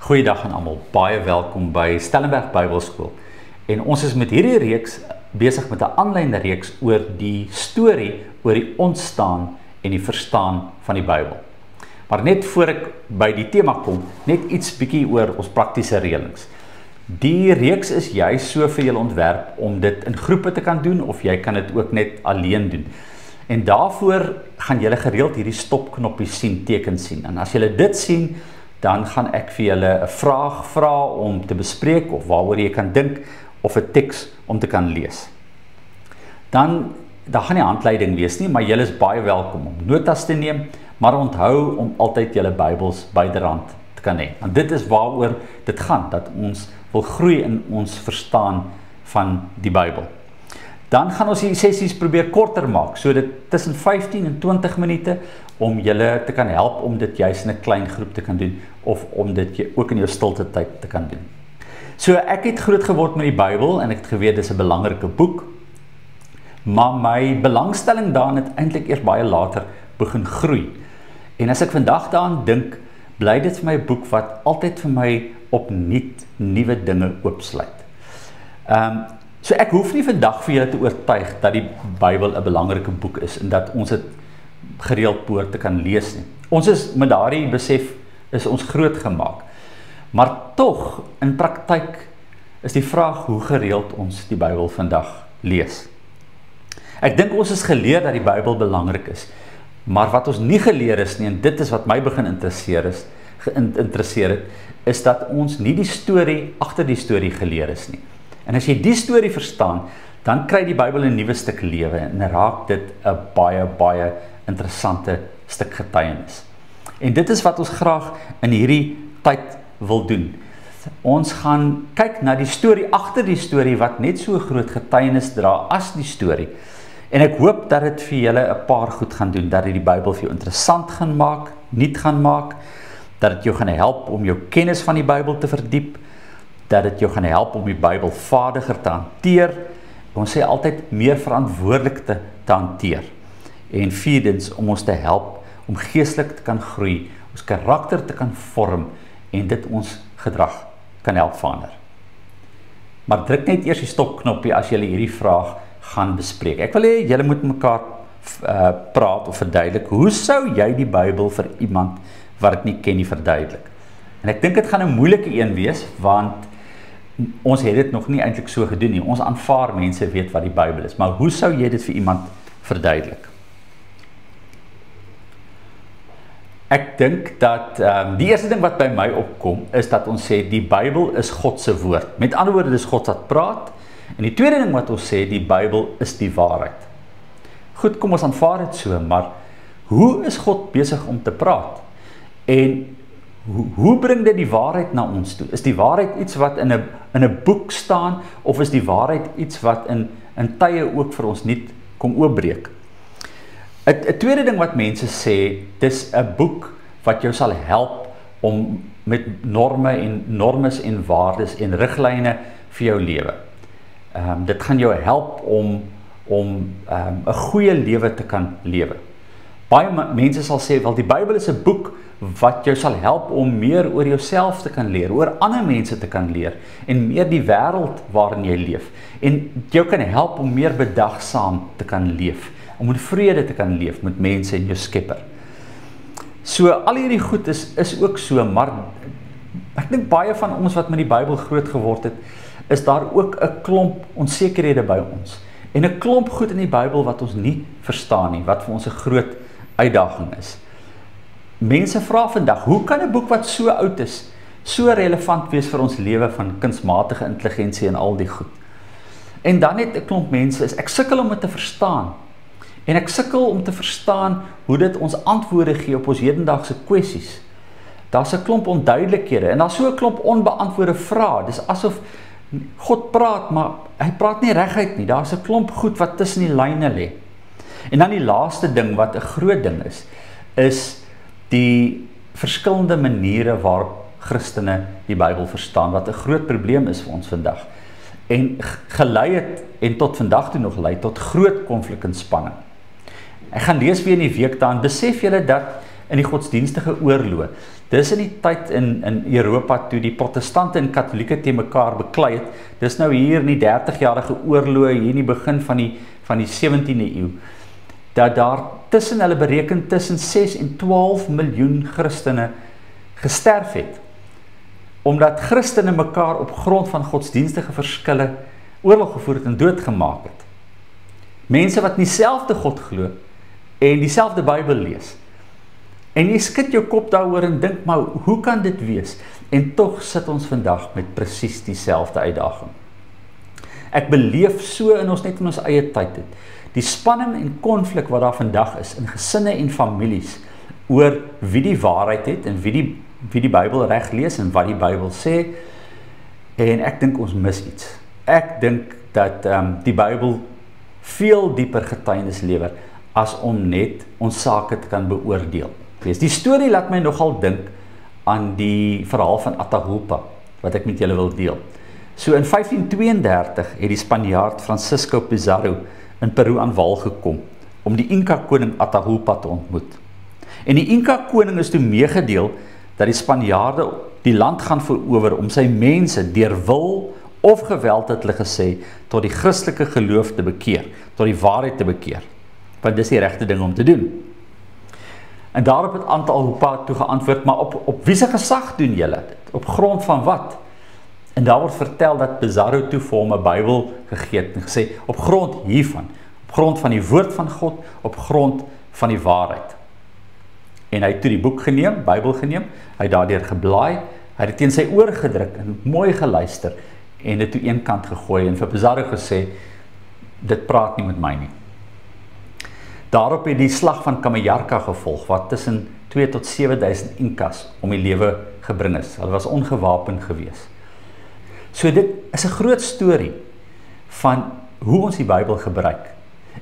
Goeiedag aan almal, baie welkom by Stellenberg Bybelskool. En ons is met hierdie reeks besig met 'n aanlyn reeks oor die storie oor die ontstaan en die verstaan van die Bybel. Maar net voor ek by die tema kom, net iets bietjie oor ons praktiese reëlings. Die reeks is juis so vir julle ontwerp om dit in groepe te kan doen of jy kan dit ook net alleen doen. En daarvoor gaan julle gereeld hierdie stopknoppie sien, teken sien. En as julle dit sien, dan gaan ek vir julle 'n vraag vra om te bespreek of waaroor jy kan dink of 'n teks om te kan lees. Dan gaan nie handleiding wees nie, maar julle is baie welkom om notas te neem, maar onthou om altyd julle Bybels byderhand te kan hê. Want dit is waaroor dit gaan, dat ons wil groei in ons verstaan van die Bybel. Dan gaan ons die sessies probeer korter maak, so dit tussen 15 en 20 minute, om julle te kan help om dit juist in 'n klein groep te kan doen, of om dit ook in jou stilte tyd te kan doen. So ek het groot geword met die Bybel, en ek het geweet dis 'n belangrike boek, maar my belangstelling daarin het eintlik eers baie later begin groei. En as ek vandag daaraan dink, bly dit vir my 'n boek wat altyd vir my opnuut nuwe dinge oopsluit. So ek hoef nie vandag vir julle te oortuig dat die Bybel 'n belangrike boek is en dat ons dit gereeld behoort te kan lees nie. Ons is met daardie besef is ons groot gemaak. Maar tog in praktyk is die vraag hoe gereeld ons die Bybel vandag lees. Ek dink ons is geleer dat die Bybel belangrik is, maar wat ons nie geleer is nie, en dit is wat my begin interesseer het, is dat ons nie die storie agter die storie geleer is nie. En as jy die storie verstaan, dan kry die Bybel 'n nuwe stuk lewe en raak dit 'n baie interessante stuk getuienis. En dit is wat ons graag in hierdie tyd wil doen. Ons gaan kyk na die storie agter die storie wat net so groot getuienis dra as die storie. En ek hoop dat dit vir julle 'n paar goed gaan doen, dat dit die Bybel vir jou interessant gaan maak, nuut gaan maak, dat dit jou gaan help om jou kennis van die Bybel te verdiep, dat dit jou gaan help om die Bybel vaardiger te hanteer, ons sê altyd meer verantwoordelik te hanteer, en vierdens om ons te help om geestelik te kan groei, ons karakter te kan vorm, en dit ons gedrag kan help verander. Maar druk net eers die stopknoppie as julle hierdie vraag gaan bespreek. Ek wil hê julle moet mekaar praat of verduidelik, hoe sou jy die Bybel vir iemand wat dit nie ken nie verduidelik? En ek dink dit gaan 'n moeilike een wees, want ons het dit nog nie eintlik so gedoen nie. Ons aanvaar mense weet wat die Bybel is, maar hoe sou jy dit vir iemand verduidelik? Ek dink dat die eerste ding wat by my opkom, is dat ons sê die Bybel is God se woord. Met ander woorde, dis God wat praat. En die tweede ding wat ons sê, die Bybel is die waarheid. Goed, kom ons aanvaar dit so, maar hoe is God besig om te praat? En hoe bring dit die waarheid na ons toe? Is die waarheid iets wat in 'n boek staan, of is die waarheid iets wat in tye ook vir ons nie kom oopbreek? 'n tweede ding wat mense sê, dis 'n boek wat jou sal help om met normes en waardes en riglyne vir jou lewe. Dit gaan jou help om 'n goeie lewe te kan lewe. Baie mense sal sê, wel, die Bybel is 'n boek wat jou sal help om meer oor jouself te kan leer, oor ander mense te kan leer, en meer die wêreld waarin jy leef, en jou kan help om meer bedagsaam te kan leef, om in vrede te kan leef met mense en jou Skepper. So al hierdie goed is ook so, maar ek dink baie van ons wat met die Bybel groot geword het, is daar ook 'n klomp onsekerhede by ons, en 'n klomp goed in die Bybel wat ons nie verstaan nie, wat vir ons 'n groot uitdaging is. Mense vra vandag, hoe kan 'n boek wat so oud is, so relevant wees vir ons lewe van kunsmatige intelligensie en al die goed? En dan het 'n klomp mense ek sukkel om dit te verstaan. En ek sukkel om te verstaan hoe dit ons antwoorde gee op ons hedendaagse kwessies. Daar's 'n klomp onduidelikhede, en daar's so 'n klomp onbeantwoorde vrae. Dis asof God praat, maar hy praat nie reguit nie. Daar's 'n klomp goed wat tussen die lyne lê. En dan die laaste ding wat 'n groot ding is die verskillende maniere waarop Christene die Bybel verstaan, wat 'n groot probleem is vir ons vandag. En gelei het, en tot vandag toe nog lei, tot groot konflik en spanning. Ek gaan lees weer in die week daarin, besef julle dat in die godsdienstige oorloë. Dis in die tyd in Europa toe die protestante en katholieke teen mekaar beklei het. Dis nou hier in die 30-jarige oorloë hier in die begin van die 17de eeu. Dat daar tussen hulle bereken tussen 6 en 12 miljoen Christene gesterf het. Omdat Christene mekaar op grond van godsdienstige verskille oorlog gevoer het en doodgemaak het. Mense wat nie dieselfde God glo en dieselfde Bybel lees. En jy skud jou kop daaroor en dink, maar hoe kan dit wees? En tog sit ons vandag met presies dieselfde uitdaging. Ek beleef so in ons net in ons eie tyd het. Die spanning en konflik wat daar vandag is in gesinne en families oor wie die waarheid het en wie die Bybel reg lees en wat die Bybel sê. En ek dink ons mis iets. Ek dink dat die Bybel veel dieper getuienis lewer as om net ons sake te kan beoordeel. Die storie laat my nogal dink aan die verhaal van Atahualpa wat ek met julle wil deel. So in 1532 het die Spanjaard Francisco Pizarro in Peru aan wal gekom om die Inca koning Atahualpa te ontmoet. En die Inca koning is toe meegedeel dat die Spanjaarde die land gaan verower om sy mense deur wil of geweld het hulle gesê tot die Christelike geloof te bekeer, tot die waarheid te bekeer. Want dis die regte ding om te doen. En daarop het Atahualpa toe geantwoord, maar op wie se gesag doen julle dit? Op grond van wat? En daar word vertel dat Pizarro toe vir hom 'n Bybel gegee het en gesê, op grond hiervan, op grond van die woord van God, op grond van die waarheid. En hy het toe die boek geneem, Bybel geneem, hy het daardeur geblaai, hy het dit teen sy oor gedruk en mooi geluister en dit toe een kant gegooi en vir Pizarro gesê, dit praat nie met my nie. Daarop het die slag van Cajamarca gevolg, wat tussen 2 tot 7000 Incas om die lewe gebring is. Hulle was ongewapen gewees. So dit is 'n groot storie van hoe ons die Bybel gebruik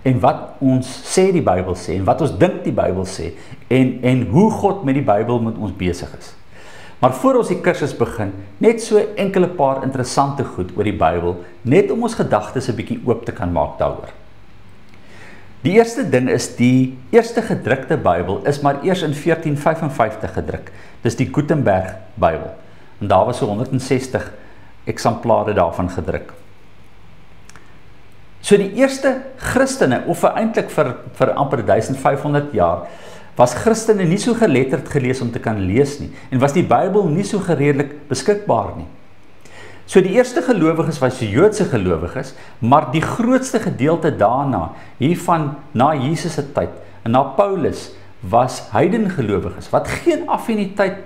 en wat ons sê die Bybel sê en wat ons dink die Bybel sê en hoe God met die Bybel met ons besig is. Maar voor ons die kursus begin, net so enkele paar interessante goed oor die Bybel, net om ons gedagtes 'n bietjie oop te kan maak daaroor. Die eerste ding is die eerste gedrukte Bybel is maar eers in 1455 gedruk. Dis die Gutenberg Bybel. En daar was so 160 eksemplare daarvan gedruk. So die eerste Christene, of eintlik vir amper 1500 jaar, was Christene nie so geletterd gelees om te kan lees nie, en was die Bybel nie so gereedelik beskikbaar nie. So die eerste gelowiges was die Joodse gelowiges, maar die grootste gedeelte daarna, hiervan na Jesus se tyd, en na Paulus, was heidengelowiges, wat geen affiniteit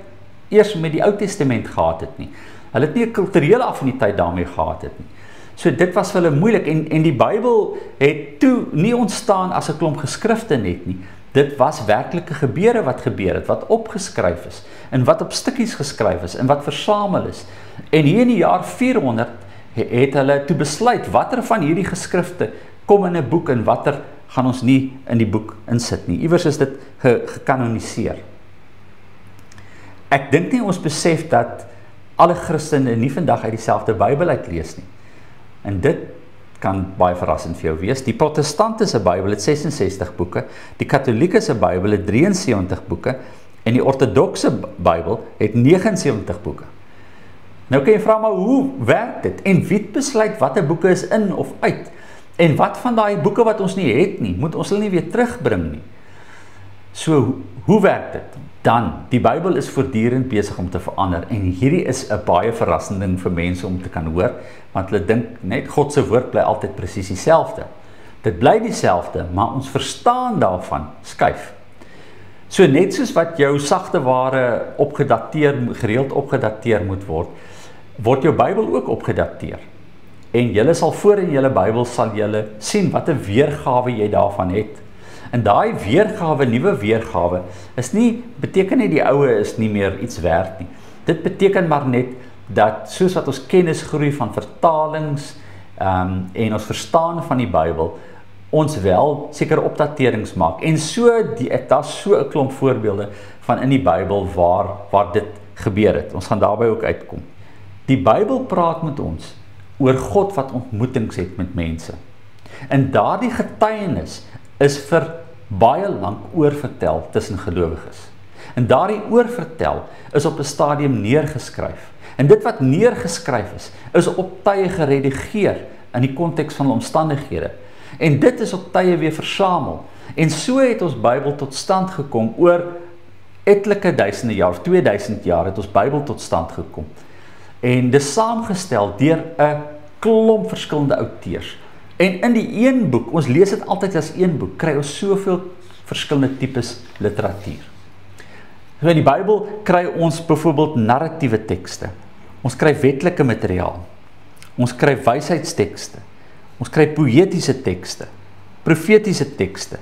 eers met die Ou Testament gehad het nie. Hulle het nie 'n kulturele affiniteit daarmee gehad het nie. So dit was vir hulle moeilik, en die Bybel het toe nie ontstaan as 'n klomp geskrifte net nie. Dit was werklike gebeure wat gebeur het, wat opgeskryf is, en wat op stukkies geskryf is, en wat versamel is. En hier in die jaar 400 het hulle toe besluit, watter van hierdie geskrifte kom in 'n boek, en watter gaan ons nie in die boek insit nie. Iewers is dit gekanoniseer. Ek dink nie ons besef dat alle Christene nie vandag uit dieselfde Bybel uitlees nie. En dit kan baie verrassend vir jou wees. Die Protestante se Bybel het 66 boeke, die Katolieke se Bybel het 73 boeke, en die Ortodokse Bybel het 79 boeke. Nou kan jy vra, maar hoe werk dit? En wie besluit watter boeke is in of uit? En wat van daai boeke wat ons nie het nie, moet ons hulle nie weer terugbring nie? So, hoe werk dit? Dan, die Bybel is voortdurend besig om te verander, en hierdie is 'n baie verrassende ding vir mense om te kan hoor, want hulle dink net God se woord bly altyd presies dieselfde. Dit bly dieselfde, maar ons verstaan daarvan skuif. So net soos wat jou sagte ware gereeld opgedateer moet word, word jou Bybel ook opgedateer. En julle sal voor in julle Bybel sal julle sien wat 'n weergawe jy daarvan het. En daai weergawe, nuwe weergawe, beteken nie die oue is nie meer iets werd nie. Dit beteken maar net dat soos wat ons kennis groei van vertalings en ons verstaan van die Bybel, ons wel sekere opdaterings maak. En daar's so 'n klomp voorbeelde van in die Bybel waar dit gebeur het. Ons gaan daarby ook uitkom. Die Bybel praat met ons oor God wat ontmoetings het met mense. En daardie getuienis is vir baie lank oorvertel tussen gelowiges. En daardie oorvertel is op 'n stadium neergeskryf. En dit wat neergeskryf is op tye geredigeer in die konteks van omstandighede. En dit is op tye weer versamel. En so het ons Bybel tot stand gekom oor etlike duisende jaar, 2000 jaar het ons Bybel tot stand gekom. En dis saamgestel deur 'n klomp verskillende outeurs. En in die een boek, ons lees dit altyd as een boek, kry ons soveel verskillende tipes literatuur. So in die Bybel kry ons byvoorbeeld narratiewe tekste. Ons kry wetlike materiaal. Ons kry wysheidstekste. Ons kry poëtiese tekste, profetiese tekste.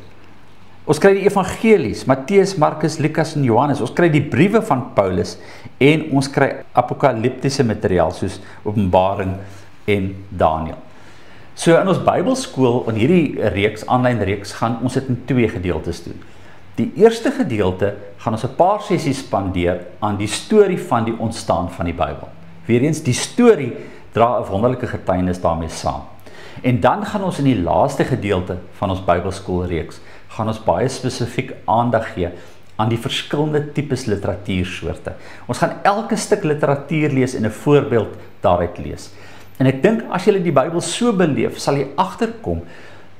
Ons kry die evangelies, Matteus, Markus, Lukas en Johannes. Ons kry die briewe van Paulus en ons kry apokaliptiese materiaal soos Openbaring en Daniël. So in ons Bybelskool, in hierdie reeks, aanlyn reeks, gaan ons dit in 2 gedeeltes doen. Die eerste gedeelte gaan ons 'n paar sessies spandeer aan die storie van die ontstaan van die Bybel. Weereens, die storie dra 'n wonderlike getuienis daarmee saam. En dan gaan ons in die laaste gedeelte van ons Bybelskoolreeks gaan ons baie spesifiek aandag gee aan die verskillende tipes literatuursoorte. Ons gaan elke stuk literatuur lees en 'n voorbeeld daaruit lees. En ek dink as jy die Bybel so beleef, sal jy agterkom,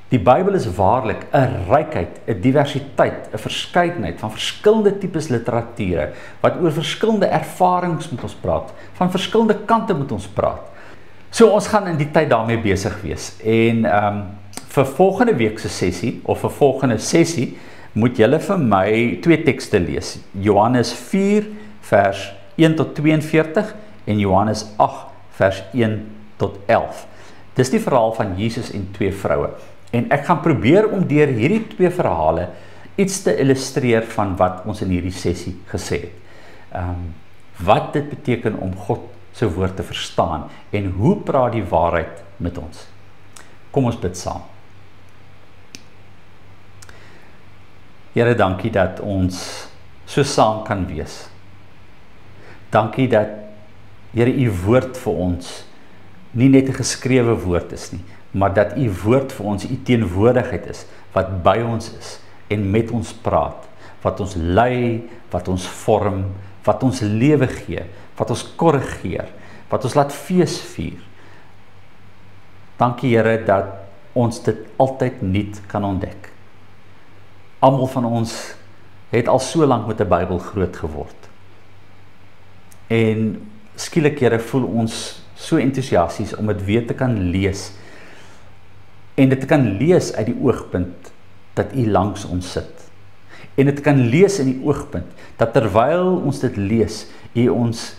die Bybel is waarlik 'n rykheid, 'n diversiteit, 'n verskeidenheid van verskillende tipes literature, wat oor verskillende ervarings met ons praat, van verskillende kante met ons praat. So ons gaan in die tyd daarmee besig wees. En vir volgende week se sessie, of vir volgende sessie, moet julle vir my 2 tekste lees. Johannes 4 vers 1 tot 42 en Johannes 8 vers 1 tot 11. Dis die verhaal van Jesus en 2 vroue. En ek gaan probeer om deur hierdie 2 verhale iets te illustreer van wat ons in hierdie sessie gesê het. Wat dit beteken om God se woord te verstaan en hoe praat die waarheid met ons. Kom ons bid saam. Here, dankie dat ons so saam kan wees. Dankie dat, Here, u woord vir ons nie net 'n geskrewe woord is nie, maar dat u woord vir ons u teenwoordigheid is, wat by ons is en met ons praat, wat ons lei, wat ons vorm, wat ons lewe gee, wat ons korrigeer, wat ons laat fees vier. Dankie, Here, dat ons dit altyd nuut kan ontdek. Almal van ons het al so lank met 'n Bybel groot geword. En skielik, Here, voel ons so entoesiasties om dit weer te kan lees. En dit te kan lees uit die oogpunt dat u langs ons sit. En dit kan lees in die oogpunt dat terwyl ons dit lees, u ons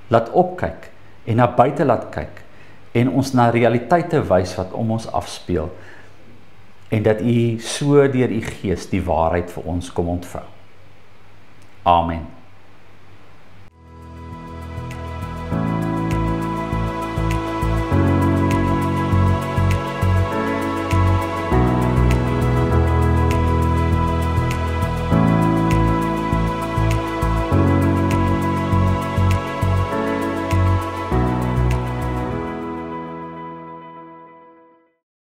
laat opkyk en na buite laat kyk en ons na realiteite wys wat om ons afspeel. En dat u so deur u Gees die waarheid vir ons kom ontvou. Amen.